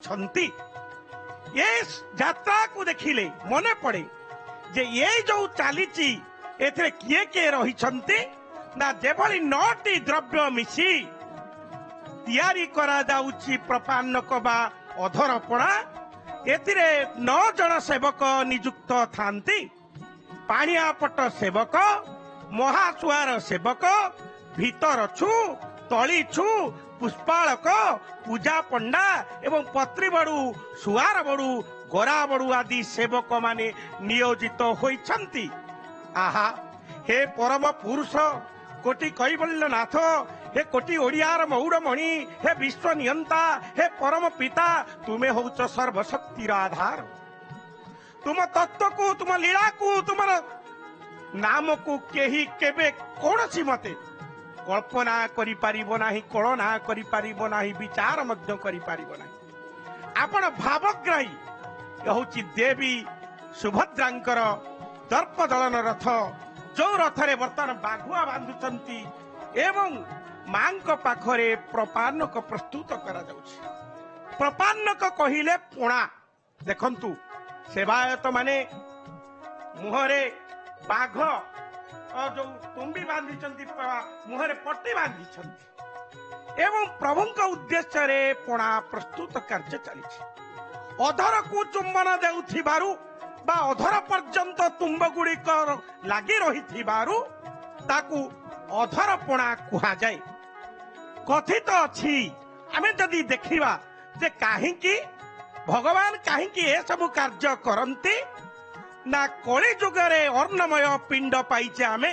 छंती ये यात्रा को देखिले मने पड़े जे ये जो चलीची एथरे किए किए रही छंती ना जेभली 9टी द्रव्य मिसी तैयारी करा जाउची प्रपान्नक बा अधरपणा एथिरे 9 जन सेवक नियुक्त थांती पाणियापट सेवक महासुआर सेवक भीतर छु तली छु पुष्पालक पूजा पंडा एवं पत्री बड़ू सुआर बड़ू गोरा बड़ू आदि सेवक माने नियोजित होइछंती। आहा हे परम पुरुष कोटि कैवल्य नाथ हे कोटि ओडियार मौड़मणि हे विश्व नियंता हे परम पिता तुमे होउच सर्वशक्तिर आधार। तुम तत्व को तुम लीला को तुम नाम को केही केबे कोनसी मते कल्पना करि पारिबो नाही कल्पना करि पारिबो नाही विचार मध्य करि पारिबो नाही। आपण भावग्राही होउची देवी सुभद्रांकर दर्प दलन रथ जो रथरे वर्तमान बाघुआ बांधुचंती एवं मांक पाखरे प्रपान्नक प्रस्तुत करा जाउछि। प्रपान्नक कहिले पोणा देखंतु सेवायत माने मुहरे बाघ जो तुम्बी बांधी मुहरे पट्टी बांधी एवं प्रभुंक उद्देश्य रे पोणा प्रस्तुत कार्य चली। अधर को चुंबन देउथिबारु बा अधर पर्यंत तुम्ब गुड़िक लगी रही ताकू अधर पोणा कुहा जाए। कथित अच्छी आमे जदि देखिबा जे काहींकी भगवान काहींकी ए सब कार्य करंती ना कली जुगरे अर्णमय पिंड पाइचे आमे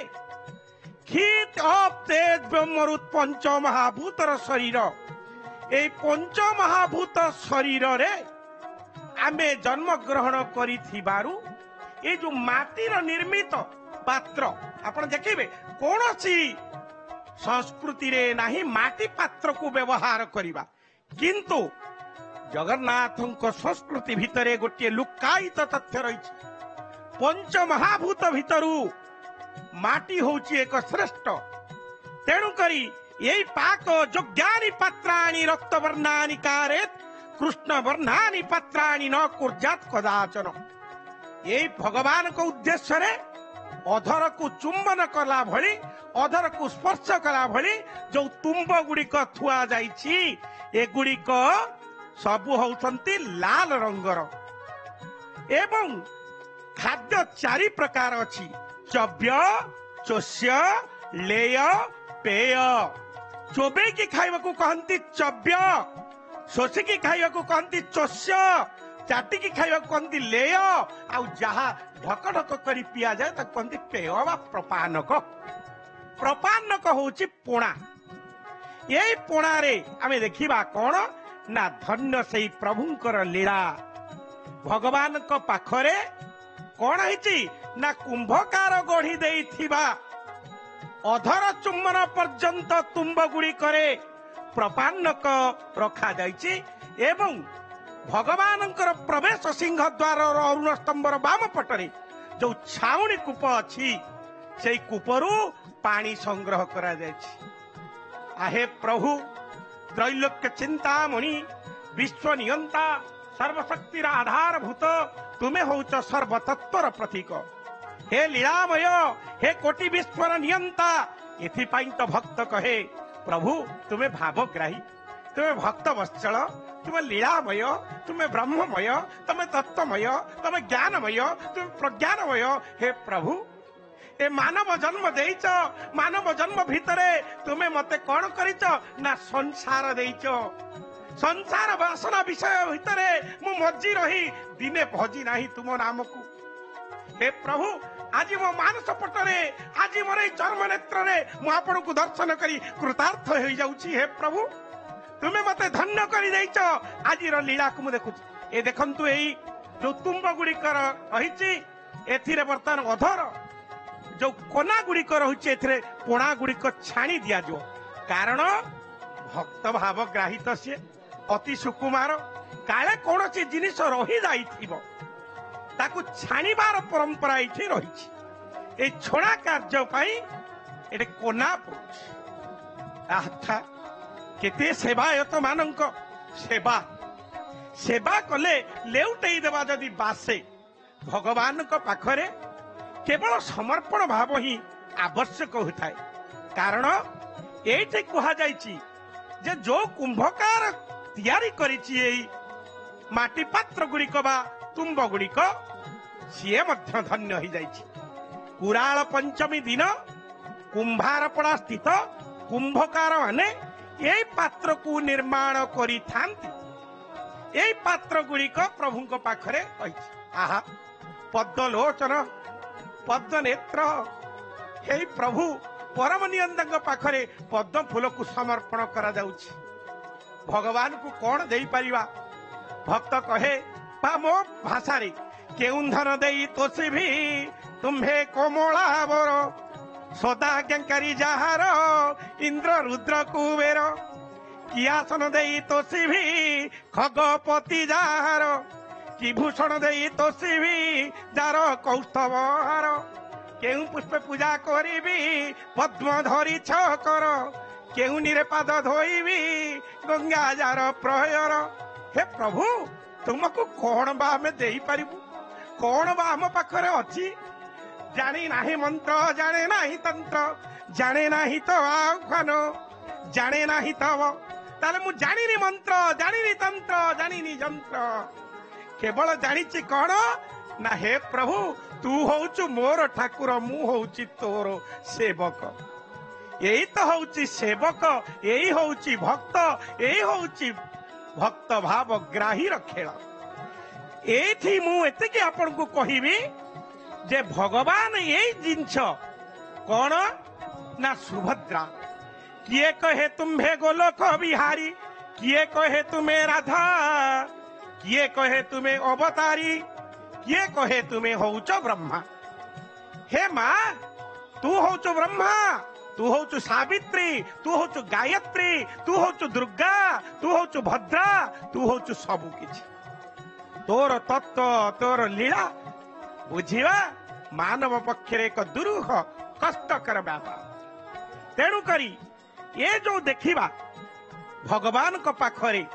खीत अप तेज ब्रह्मरुत पंच महाभूतर शरीर ए पंच महाभूत शरीर रे आमे जन्म ग्रहण करिथिबारु ए जो माटीर निर्मित पात्र आपण देखिबे कोनोसी संस्कृति रे नाही माटी पात्र को व्यवहार करिबा किंतु जगन्नाथଙ୍କ संस्कृति भितरे गोटे लुकायित तथ्य रही। पंच महाभूत भितरु माटी होउची एक श्रेष्ठ तेणु करी यही पाक जोग्यानि पात्राणि रक्त वर्णानि कारेत कृष्ण वर्णानि पात्राणि न कुर्जात कदाचन। यही भगवान को उद्देश्य रे अधर को चुंबन कला भली अधर को स्पर्श कला भली जो तुम्ब गुड़िक थुआ जाइछि ए गुड़िक सबु होउछंती लाल रंगर एवं खाद्य 4 प्रकार अछि चव्य चोष्य लेय पेय। चोबे की खाइबा को कहंती चव्य शोषी की खाइबा को कहंती चोष्य चाटी की खाइबा को कहंती लेय आ जहा ढक ढक करी पिया जाए ताको कहंती पेय बा प्रपानक। प्रपानक होउची पोणा। एई पोणा रे आमे देखिबा कोन ना धन्य सेई प्रभुंकर लीला। भगवान को पाखरे कौन है ना कुंभकार गढ़ी देइथिबा अधर चुम्बन पर्यंत तुम्ब गुड़िक प्रपान्नक रखा जाइछि एवं भगवानंकर प्रवेश सिंह द्वार अरुण स्तंभर बाम पटरे जो छाउणी कूप अछि से कूपरू पानी संग्रह करा जाइछि। आहे प्रभु त्रैलोक्य चिंतामणि विश्व नियंता सर्वशक्तिर आधारभूत तुमे होउच सर्वतत्वर प्रतीक। हे लीलामय हे कोटि विश्वर नियंता एथिपाई तो भक्त कहे प्रभु तुमे भावग्राही तुमे भक्त वत्सल तुमे लीलामय तुमे ब्रह्ममय तुमे तत्वमय तुमे ज्ञानमय तुमे प्रज्ञानमय। हे प्रभु ए मानव जन्म देइच मानव जन्म भितरे तुमे मते कौन करिच ना संसार देइच संसार वासना विषय भितरे मु मज्जी रही दिने भजी नाही तुम नाम को। हे प्रभु आज मो मानस पटरे आज मोर चर्म नेत्र रे मु आपण को दर्शन करी कृतार्थ हो जाउची। हे प्रभु तुमे मते धन्य करी देइच आज रो लीला को मु देखुची। ए देखंतु एई जो तुम्ब गुड़िकर रहिची एथिरे वर्तमान अधर जो कोना गुड़िक रहुची एथिरे पोणा गुड़िक छाणी दिया जो कारण भक्त भावग्राही तो से अति सुकुमार काले कौन सी जिनिस रही जाइथिबो ताकू छाणीबार परंपरा एठी रही। ए छोड़ा कार्य पाई एटे कोना पड़ुछि। आथा केते सेवायत मानक सेवा सेवा कले लेउटेई देवा जदि बासे भगवान को पाखरे केवल समर्पण भाव ही आवश्यक होता है। कारण ये कहा जाइछि जे जो कुंभकार तैयारी करिछि एई माटी पात्र गुड़िक बा तुम्ब गुड़िक सीए मध्य धन्य हो जाइछि। कुराल पंचमी दिन कुंभारपड़ा स्थित कुंभकार माने यही पात्र को निर्माण करी थांती। यही पात्र गुड़िक प्रभु को पाखरे रहिछि। आहा पद्मलोचन पद्म नेत्र हे प्रभु परम नियंदक पाखरे पद्म फूल को समर्पण करा जाउछि। भगवान को कौन दे परिवा? भक्त कहे बा मो भाषा रे केउंधन देई तोसी भी तुम्हे कोमला बर सदा ज्ञाकारी जाहार इंद्र रुद्र कुबेर कियासन देई तोसी भी खगपति जाहार कि भूषण देई तोसी भी जार कौस्तव हार केउ पुष्प पूजा करिबी पद्म धरी छकर केउ निरे पाद धोइबी गंगा जार प्रहर। हे प्रभु तुमको कौन बा आमे देई पारिबु? कौन बा आम पाखरे अछि? जानी नाही मंत्र जाने नाही तंत्र जाने नाही तो आह्वान जाने नाही तव ताले मु जानिनी मंत्र जानिनी तंत्र जानिनी जंत्र केवल जानिछि कौन ना हे प्रभु तू होउछु मोर ठाकुर मु होउछि तोर सेवक। यही तो होउछि सेवक यही होउछि भक्त यही होउछि भक्त भाव ग्राही खेल। एथि मु एतिके आपन को कहिबी जे भगवान यही जिंस कौन ना सुभद्रा किए कहे तुम्हें गोलोक बिहारी किए कहे तुम्हें राधा किए कहे तुम्हें अवतारी किए कहे तुम्हें होउचो ब्रह्मा। हे माँ तू होउचो ब्रह्मा तू होउचु सावित्री तू होउचु गायत्री तू होउचु दुर्गा तू होउचु भद्रा तू होउचु सबु किछि। तोर तत्व तोर लीला बुझिवा मानव पक्षरे एक दुरूह कष्टकर व्यापार। तेणु करी ये जो देखिबा भगवान को पाखरे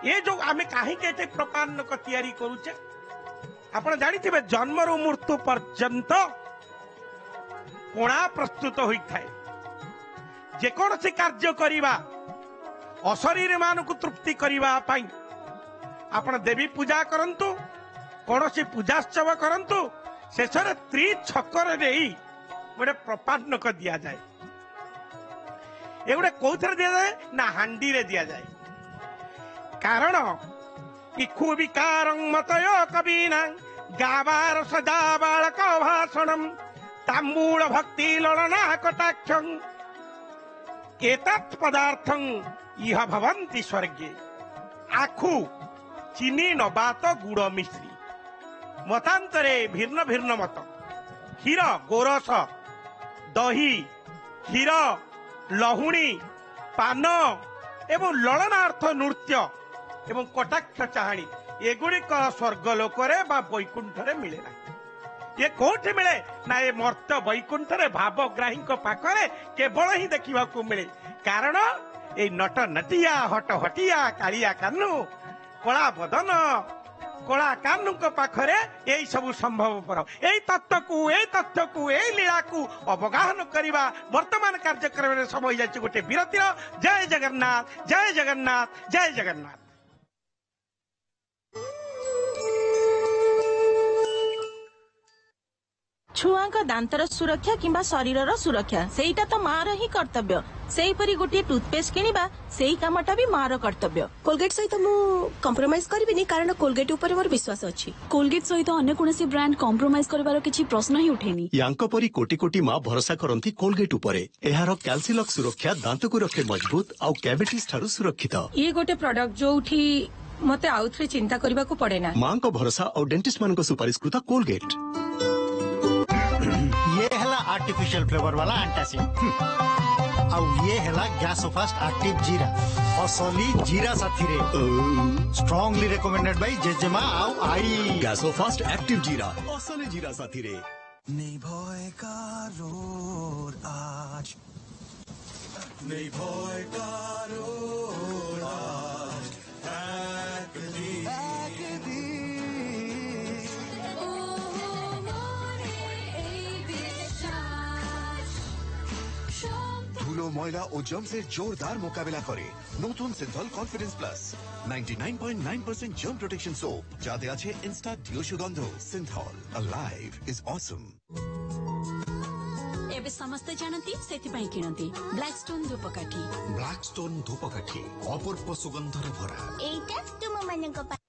ये जो आमे काहे के प्रपान्न को तैयारी करूचे आपण जानिथिबे जन्मरू मृत्यु पर्यंत कोणा प्रस्तुत होइथाय। जे कोनसी कार्य करिबा अशरीर मान को तृप्ति करिबा पाई आपण देवी पूजा करंतु कोनसी पूजाश्चव करंतु शेषर त्री छकर देई गोटे प्रपान्न को दिया जाए। ए गोटे कोथरे दिया जाए ना हांडी रे दिया जाए। कारण इखु विकारं मतयो कबीना गावार सदा बालक भाषणम तांबूल भक्ति ललना कटाक्षं एतत् पदार्थं इह भवन्ति स्वर्गे। आखु चीनी नबात गुड़ मिश्री मतांतरे भिन्न भिन्न मत क्षीर गोरस दही क्षीर लहुणी पान एवं ललनार्थ नृत्य एवं कटाक्ष चाहाणी एगुड़िक स्वर्ग लोकरे बा वैकुंठरे मिले ना। ये कोठी मिले ना ये मर्त्य वैकुंठरे भावग्राही पाखरे केवल ही देखा मिले। कारण ये नट नटिया हट हटिया कालिया कानू कला बदन कला कानू पाखरे यही सब संभव। यही तत्व को यही लीला को अवगाहन करवा वर्तमान कार्यक्रम में समय जाए गोटे विरतिर। जय जगन्नाथ जय जगन्नाथ जय जगन्नाथ। छुआ दांतर सुरक्षा किंबा शरीर सुरक्षा सेटा तो मार ही कर्तव्य। सेहीपरि गोटे टूथपेस्ट किनिबा सेही कामटा भी मार कर्तव्य। कोलगेट सहित मु कंप्रोमाइज करिबिनी कारण कोलगेट ऊपर मोर विश्वास अछि। कोलगेट सहित अन्य कोनोसी ब्रांड कंप्रोमाइज करबार किछि प्रश्न ही उठेनी। यांको परी कोटी कोटी मां भरोसा करंती कोलगेट उपरे। एहार कैल्सिलॉक सुरक्षा दांत को रखे मजबूत आउ कैविटीज ठारू सुरक्षित। ये गोटे प्रोडक्ट जोठी मते आउथरे चिंता करबा को पड़े ना। मां को भरोसा और डेंटिस्ट मान को सुपारिशकृत कोलगेट। ये हला आर्टिफिशियल फ्लेवर वाला एंटासिड और ये हला गैसोफास्ट एक्टिव जीरा असली जीरा साथी रे स्ट्रांगली रिकमेंडेड बाय जेजेमा आउ आई। गैसोफास्ट एक्टिव जीरा असली जीरा साथी रे। निर्भय कारो आज निर्भय कारो आज ময়লা ও জার্মসের জোরদার মোকাবেলা করে নতুন Cinthol confidence plus 99.9% germ protection soap, যাতে আছে ইনস্ট্যান্ট ডিও সুগন্ধ। Cinthol, alive is awesome। ଏବେ ସମସ୍ତେ ଜାଣନ୍ତି ସେଥିପାଇଁ କିଣନ୍ତି ବ୍ଲାକଷ୍ଟୋନ ଧୂପକାଠି। ବ୍ଲାକଷ୍ଟୋନ ଧୂପକାଠି ଅପୂର୍ବ ସୁଗନ୍ଧରେ ଭରା। ଏଇଟା ତୁମ ମାନଙ୍କ ପାଇଁ।